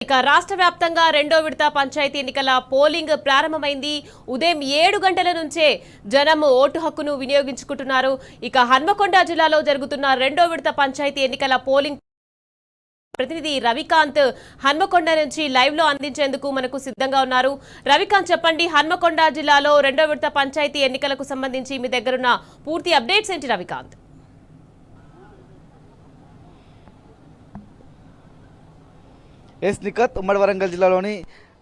ఇక రాష్ట్ర వ్యాప్తంగా రెండో విడత పంచాయతీ ఎన్నికల పోలింగ్ ప్రారంభమైంది. ఉదయం 7 గంటల నుంచే జనం ఓటు హక్కును వినియోగించుకుంటున్నారు. ఇక హన్మకొండ జిల్లాలో జరుగుతున్న రెండో విడత పంచాయతీ ఎన్నికల పోలింగ్ ప్రతినిధి రవికాంత్ హన్మకొండ నుంచి లైవ్ లో అందించేందుకు మనకు సిద్ధంగా ఉన్నారు. రవికాంత్, చెప్పండి, హన్మకొండ జిల్లాలో రెండో విడత పంచాయతీ ఎన్నికలకు సంబంధించి మీ దగ్గరున్న పూర్తి అప్డేట్స్ ఏంటి రవికాంత్? ఎస్ నిఖత్, ఉమ్మడి వరంగల్ జిల్లాలోని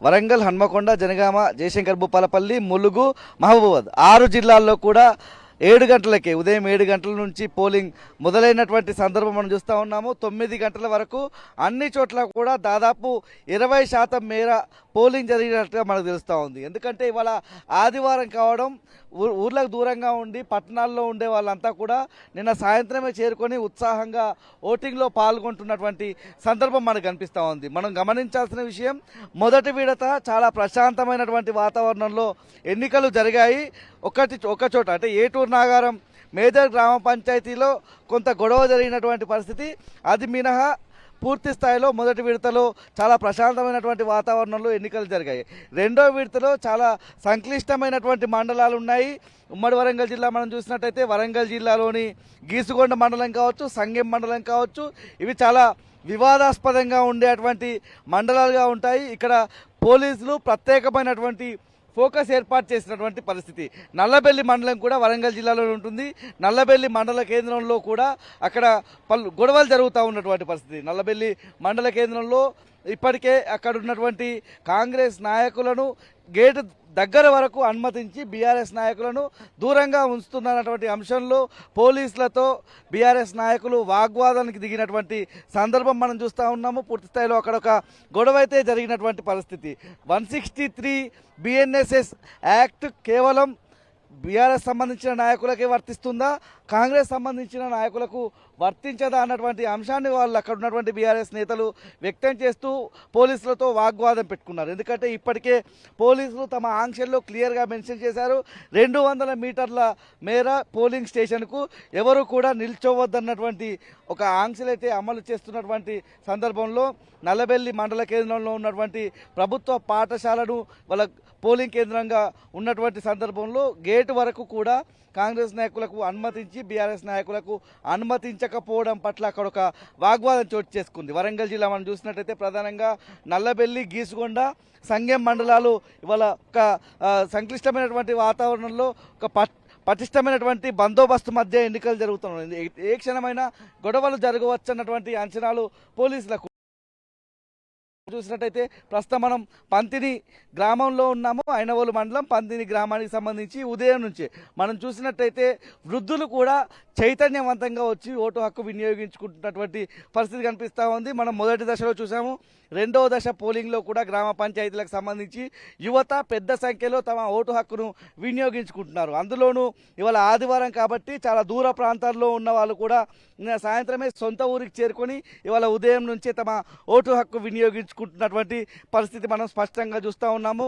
వరంగల్, హన్మకొండ, జనగామ, జయశంకర్ భూపాలపల్లి, ములుగు, మహబూబాబాద్ 6 జిల్లాల్లో కూడా 7 గంటలకే ఉదయం 7 గంటల నుంచి పోలింగ్ మొదలైనటువంటి సందర్భం మనం చూస్తూ ఉన్నాము. 9 గంటల వరకు అన్ని చోట్ల కూడా దాదాపు 20% మేర పోలింగ్ జరిగినట్టుగా మనకు తెలుస్తూ ఉంది. ఎందుకంటే ఇవాళ ఆదివారం కావడం, ఊర్లకు దూరంగా ఉండి పట్టణాల్లో ఉండే వాళ్ళంతా కూడా నిన్న సాయంత్రమే చేరుకొని ఉత్సాహంగా ఓటింగ్లో పాల్గొంటున్నటువంటి సందర్భం మనకు కనిపిస్తూ ఉంది. మనం గమనించాల్సిన విషయం, మొదటి విడత చాలా ప్రశాంతమైనటువంటి వాతావరణంలో ఎన్నికలు జరిగాయి. ఒక చోట అంటే ఏటూరు నాగారం మేజర్ గ్రామ పంచాయతీలో కొంత గొడవ జరిగినటువంటి పరిస్థితి, అది మినహా పూర్తి స్థాయిలో మొదటి విడతలో చాలా ప్రశాంతమైనటువంటి వాతావరణంలో ఎన్నికలు జరిగాయి. రెండో విడతలో చాలా సంక్లిష్టమైనటువంటి మండలాలు ఉన్నాయి. ఉమ్మడి వరంగల్ జిల్లా మనం చూసినట్టయితే వరంగల్ జిల్లాలోని గీసుగొండ మండలం కావచ్చు, సంగెం మండలం కావచ్చు, ఇవి చాలా వివాదాస్పదంగా ఉండేటువంటి మండలాలుగా ఉంటాయి. ఇక్కడ పోలీసులు ప్రత్యేకమైనటువంటి ఫోకస్ ఏర్పాటు చేసినటువంటి పరిస్థితి. నల్లబెల్లి మండలం కూడా వరంగల్ జిల్లాలో ఉంటుంది. నల్లబెల్లి మండల కేంద్రంలో కూడా అక్కడ పలు గొడవలు జరుగుతూ ఉన్నటువంటి పరిస్థితి. నల్లబెల్లి మండల కేంద్రంలో ఇప్పటికే అక్కడ ఉన్నటువంటి కాంగ్రెస్ నాయకులను గేటు దగ్గర వరకు అనుమతించి బీఆర్ఎస్ నాయకులను దూరంగా ఉంచుతున్నటువంటి అంశంలో పోలీసులతో బీఆర్ఎస్ నాయకులు వాగ్వాదానికి దిగినటువంటి సందర్భం మనం చూస్తూ ఉన్నాము. పూర్తి స్థాయిలో అక్కడ ఒక గొడవ అయితే జరిగినటువంటి పరిస్థితి. 163 BNSS యాక్ట్ కేవలం బీఆర్ఎస్ సంబంధించిన నాయకులకే వర్తిస్తుందా, కాంగ్రెస్ సంబంధించిన నాయకులకు వర్తించదా అన్నటువంటి అంశాన్ని వాళ్ళు అక్కడ ఉన్నటువంటి బీఆర్ఎస్ నేతలు వ్యక్తం చేస్తూ పోలీసులతో వాగ్వాదం పెట్టుకున్నారు. ఎందుకంటే ఇప్పటికే పోలీసులు తమ ఆంక్షల్లో క్లియర్గా మెన్షన్ చేశారు, 200 మీటర్ల మేర పోలింగ్ స్టేషన్కు ఎవరు కూడా నిల్చోవద్దన్నటువంటి ఒక ఆంక్షలైతే అమలు చేస్తున్నటువంటి సందర్భంలో నల్లబెల్లి మండల కేంద్రంలో ఉన్నటువంటి ప్రభుత్వ పాఠశాలను వాళ్ళ పోలింగ్ కేంద్రంగా ఉన్నటువంటి సందర్భంలో గేటు వరకు కూడా కాంగ్రెస్ నాయకులకు అనుమతించి బీఆర్ఎస్ నాయకులకు అనుమతించకపోవడం పట్ల అక్కడ ఒక వాగ్వాదం చోటు చేసుకుంది. వరంగల్ జిల్లా మనం చూసినట్టయితే ప్రధానంగా నల్లబెల్లి, గీసుగొండ, సంగెం మండలాలు ఇవాళ ఒక సంక్లిష్టమైనటువంటి వాతావరణంలో ఒక పటిష్టమైనటువంటి బందోబస్తు మధ్య ఎన్నికలు జరుగుతున్నాయి. ఏ క్షణమైనా గొడవలు జరగవచ్చు అన్నటువంటి అంచనాలు పోలీసులకు. చూసినట్టయితే ప్రస్తుతం మనం పంతిని గ్రామంలో ఉన్నాము. ఐనవోలు మండలం పంతిని గ్రామానికి సంబంధించి ఉదయం నుంచి మనం చూసినట్టయితే వృద్ధులు కూడా చైతన్యవంతంగా వచ్చి ఓటు హక్కు వినియోగించుకుంటున్నటువంటి పరిస్థితి కనిపిస్తూ ఉంది. మనం మొదటి దశలో చూసాము. రెండవ దశ పోలింగ్లో కూడా గ్రామ పంచాయతీలకు సంబంధించి యువత పెద్ద సంఖ్యలో తమ ఓటు హక్కును వినియోగించుకుంటున్నారు. అందులోనూ ఇవాళ ఆదివారం కాబట్టి చాలా దూర ప్రాంతాల్లో ఉన్న వాళ్ళు కూడా సాయంత్రమే సొంత ఊరికి చేరుకొని ఇవాళ ఉదయం నుంచే తమ ఓటు హక్కు వినియోగించుకుంటున్నటువంటి పరిస్థితి మనం స్పష్టంగా చూస్తూ ఉన్నాము.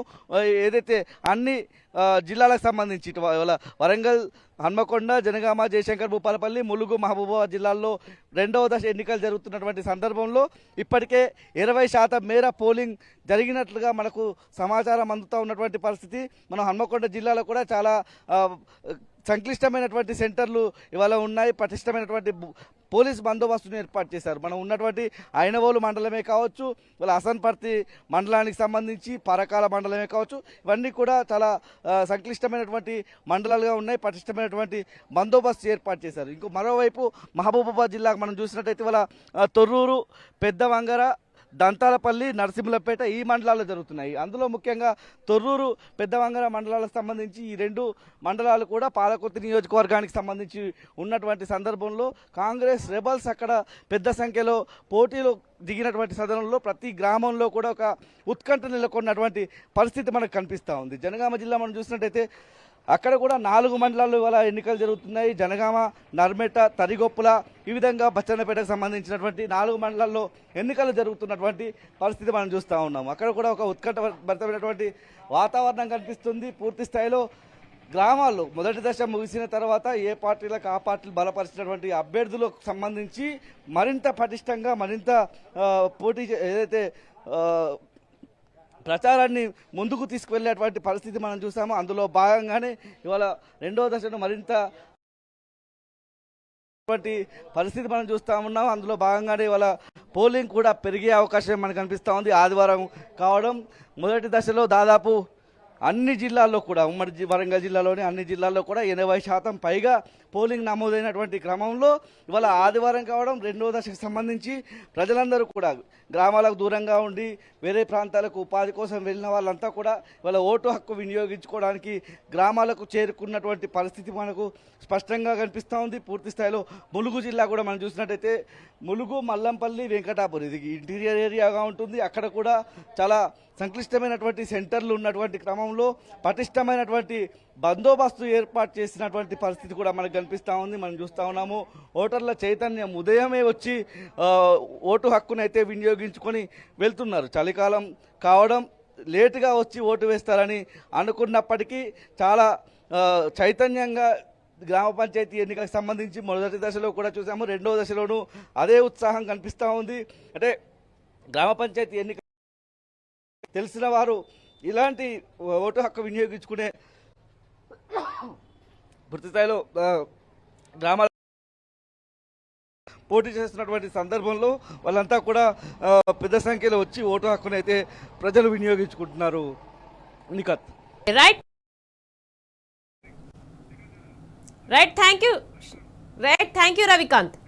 ఏదైతే అన్ని జిల్లాలకు సంబంధించి ఇవాళ వరంగల్, హన్మకొండ, జనగామ, జయశంకర్ భూపాలపల్లి, ములుగు, మహబూబాబాద్ జిల్లాల్లో రెండవ దశ ఎన్నికలు జరుగుతున్నటువంటి సందర్భంలో ఇప్పటికే 20% మేర పోలింగ్ జరిగినట్లుగా మనకు సమాచారం అందుతూ ఉన్నటువంటి పరిస్థితి. మనం హన్మకొండ జిల్లాలో కూడా చాలా సంక్లిష్టమైనటువంటి సెంటర్లు ఇవాళ ఉన్నాయి. పటిష్టమైనటువంటి పోలీస్ బందోబస్తును ఏర్పాటు చేశారు. మనం ఉన్నటువంటి ఐనవోలు మండలమే కావచ్చు, ఇవాళ హసన్పర్తి మండలానికి సంబంధించి పరకాల మండలమే కావచ్చు, ఇవన్నీ కూడా చాలా సంక్లిష్టమైనటువంటి మండలాలుగా ఉన్నాయి. పటిష్టమైనటువంటి బందోబస్తు ఏర్పాటు చేశారు. ఇంకో మరోవైపు మహబూబాబాద్ జిల్లాకు మనం చూసినట్టయితే ఇవాళ తొర్రూరు, పెద్దవంగర, దంతాలపల్లి, నరసింహులపేట ఈ మండలాల్లో జరుగుతున్నాయి. అందులో ముఖ్యంగా తొర్రూరు, పెద్దవంగర మండలాలకు సంబంధించి ఈ 2 మండలాలు కూడా పాలకుర్తి నియోజకవర్గానికి సంబంధించి ఉన్నటువంటి సందర్భంలో కాంగ్రెస్ రెబల్స్ అక్కడ పెద్ద సంఖ్యలో పోటీలో దిగినటువంటి సందర్భంలో ప్రతి గ్రామంలో కూడా ఒక ఉత్కంఠ నెలకొన్నటువంటి పరిస్థితి మనకు కనిపిస్తూ ఉంది. జనగామ జిల్లా మనం చూసినట్టయితే అక్కడ కూడా 4 మండలాల్లో ఇవాళ ఎన్నికలు జరుగుతున్నాయి. జనగామ, నర్మెట, తరిగొప్పుల, ఈ విధంగా బచ్చన్నపేటకు సంబంధించినటువంటి 4 మండలాల్లో ఎన్నికలు జరుగుతున్నటువంటి పరిస్థితి మనం చూస్తూ ఉన్నాము. అక్కడ కూడా ఒక ఉత్కంఠభరితమైనటువంటి వాతావరణం కనిపిస్తుంది. పూర్తి స్థాయిలో గ్రామాల్లో మొదటి దశ ముగిసిన తర్వాత ఏ పార్టీలకు ఆ పార్టీలు బలపరిచినటువంటి అభ్యర్థులకు సంబంధించి మరింత పటిష్టంగా మరింత పోటీ ఏదైతే ప్రచారాన్ని ముందుకు తీసుకువెళ్ళేటువంటి పరిస్థితి మనం చూసాము. అందులో భాగంగానే ఇవాళ రెండవ దశను మరింత పరిస్థితి మనం చూస్తూ ఉన్నాం. అందులో భాగంగానే ఇవాళ పోలింగ్ కూడా పెరిగే అవకాశం మనకు కనిపిస్తూ ఉంది. ఆదివారం కావడం మొదటి దశలో దాదాపు అన్ని జిల్లాల్లో కూడా ఉమ్మడి వరంగల్ జిల్లాలోని అన్ని జిల్లాల్లో కూడా 80% పైగా పోలింగ్ నమోదైనటువంటి క్రమంలో ఇవాళ ఆదివారం కావడం రెండవ దశకు సంబంధించి ప్రజలందరూ కూడా గ్రామాలకు దూరంగా ఉండి వేరే ప్రాంతాలకు ఉపాధి కోసం వెళ్ళిన వాళ్ళంతా కూడా ఇవాళ ఓటు హక్కు వినియోగించుకోవడానికి గ్రామాలకు చేరుకున్నటువంటి పరిస్థితి మనకు స్పష్టంగా కనిపిస్తూ ఉంది. పూర్తి స్థాయిలో ములుగు జిల్లా కూడా మనం చూసినట్టయితే ములుగు, మల్లంపల్లి, వెంకటాపురం ఇది ఇంటీరియర్ ఏరియాగా ఉంటుంది. అక్కడ కూడా చాలా సంక్లిష్టమైనటువంటి సెంటర్లు ఉన్నటువంటి క్రమంలో పటిష్టమైనటువంటి బందోబస్తు ఏర్పాటు చేసినటువంటి పరిస్థితి కూడా మనకు కనిపిస్తూ ఉంది. మనం చూస్తూ ఉన్నాము ఓటర్ల చైతన్యం ఉదయమే వచ్చి ఓటు హక్కునైతే వినియోగించుకొని వెళ్తున్నారు. చలికాలం కావడం లేటుగా వచ్చి ఓటు వేస్తారని అనుకున్నప్పటికీ చాలా చైతన్యంగా గ్రామ పంచాయతీ ఎన్నికలకు సంబంధించి మొదటి దశలో కూడా చూసాము. రెండవ దశలోనూ అదే ఉత్సాహం కనిపిస్తూ ఉంది. అంటే గ్రామ పంచాయతీ ఎన్నిక తెలిసిన వారు ఇలాంటి ఓటు హక్కు వినియోగించుకునే పూర్తి స్థాయిలో గ్రామాల పోటీ చేస్తున్నటువంటి సందర్భంలో వాళ్ళంతా కూడా పెద్ద సంఖ్యలో వచ్చి ఓటు హక్కును అయితే ప్రజలు వినియోగించుకుంటున్నారు. Nikhat right thank you Ravikanth.